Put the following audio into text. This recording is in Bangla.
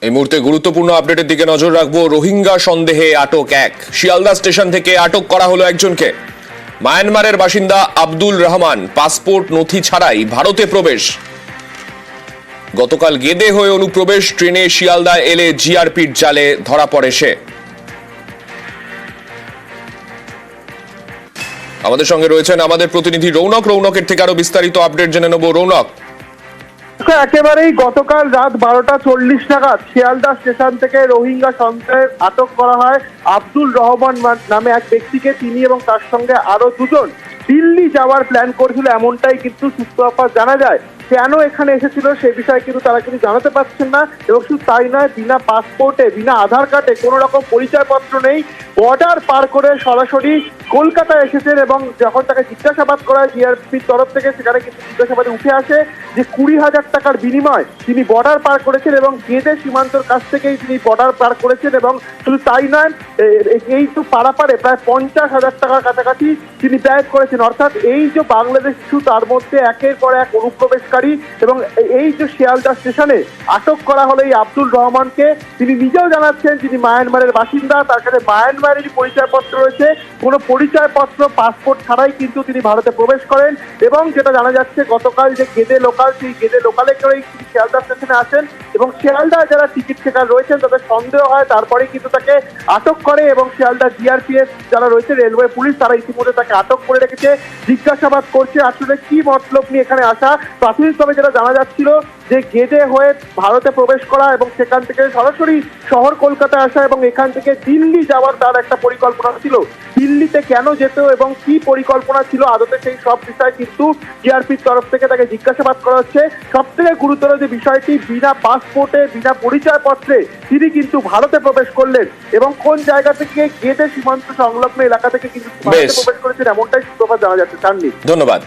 এই মুহূর্তে গুরুত্বপূর্ণ আপডেটের দিকে নজর রাখবো। রোহিঙ্গা সন্দেহে আটক এক। শিয়ালদা স্টেশন থেকে আটক করা হলো একজনকে। মায়ানমারের বাসিন্দা আব্দুল রহমান পাসপোর্ট নথি ছাড়াই ভারতে প্রবেশ। গতকাল গেদে হয়ে অনুপ্রবেশ, ট্রেনে শিয়ালদা এলে জিআরপির জালে ধরা পড়ে সে। আমাদের সঙ্গে রয়েছেন আমাদের প্রতিনিধি রৌনক। রৌনকের থেকে আরো বিস্তারিত আপডেট জেনে নেব। রৌনক, একেবারেই গতকাল রাত 12:40 নাগাদ শিয়ালদা স্টেশন থেকে রোহিঙ্গা সন্দেহে আটক করা হয় আব্দুল রহমান নামে এক ব্যক্তিকে। তিনি এবং তার সঙ্গে আরো দুজন দিল্লি যাওয়ার প্ল্যান করেছিল, এমনটাই কিন্তু সূত্রপাত জানা যায়। কেন এখানে এসেছিল সে বিষয়ে কিন্তু তারা কিন্তু জানাতে পারছেন না। এবং শুধু তাই নয়, বিনা পাসপোর্টে, বিনা আধার কার্ডে, কোনো রকম পরিচয়পত্র নেই, বর্ডার পার করে সরাসরি কলকাতায় এসেছেন। এবং যখন তাকে জিজ্ঞাসাবাদ করা হয় জিআরপির তরফ থেকে, সেখানে কিন্তু জিজ্ঞাসাবাদে উঠে আসে যে 20,000 টাকার বিনিময় তিনি বর্ডার পার করেছেন এবং গেদে সীমান্তর কাছ থেকেই তিনি বর্ডার পার করেছেন। এবং শুধু তাই নয়, এই তো পারাপারে প্রায় 50,000 টাকার কাছাকাছি তিনি ব্যয় করেছেন। অর্থাৎ এই যে বাংলাদেশ ইস্যু, তার মধ্যে একের পর এক অনুপ্রবেশকারী। এবং এই যে শিয়ালদা স্টেশনে আটক করা হলো এই আব্দুল রহমানকে, তিনি নিজেও জানাচ্ছেন তিনি মায়ানমারের বাসিন্দা, তার কাছে মায়ানমারেরই পরিচয়পত্র রয়েছে। কোনো পরিচয়পত্র, পাসপোর্ট ছাড়াই কিন্তু তিনি ভারতে প্রবেশ করেন। এবং যেটা জানা যাচ্ছে, গতকাল যে গেদে লোকাল, সেই গেদে লোকালে করেই তিনি শিয়ালদা স্টেশনে আসেন। এবং শিয়ালদা যারা টিকিট চেকার রয়েছেন তাদের সন্দেহ হয়, তারপরেই কিন্তু তাকে আটক করে। এবং শিয়ালদা জিআরপিএফ যারা রয়েছে, রেলওয়ে পুলিশ, তারা ইতিমধ্যে তাকে আটক করে রেখেছে, জিজ্ঞাসাবাদ করছে আসলে কি মতলব নিয়ে এখানে আসা। প্রাথমিকভাবে যেটা জানা যাচ্ছিল যে গেদে হয়ে ভারতে প্রবেশ করা এবং সেখান থেকে সরাসরি শহর কলকাতায় আসা এবং এখান থেকে দিল্লি যাওয়ার তার একটা পরিকল্পনা ছিল। দিল্লিতে কেন যেত এবং কি পরিকল্পনা ছিল আদতে, সেই সব বিষয় কিন্তু জিআরপির তরফ থেকে তাকে জিজ্ঞাসাবাদ করা হচ্ছে। সব থেকে গুরুতর যে বিষয়টি, বিনা পাসপোর্টে, বিনা পরিচয়পত্রে তিনি কিন্তু ভারতে প্রবেশ করলেন। এবং কোন জায়গা থেকে, গেদে সীমান্ত সংলগ্ন এলাকা থেকে কিন্তু ভারতে প্রবেশ করেছেন, এমনটাই সূত্রপাত জানা যাচ্ছে। চাননি, ধন্যবাদ।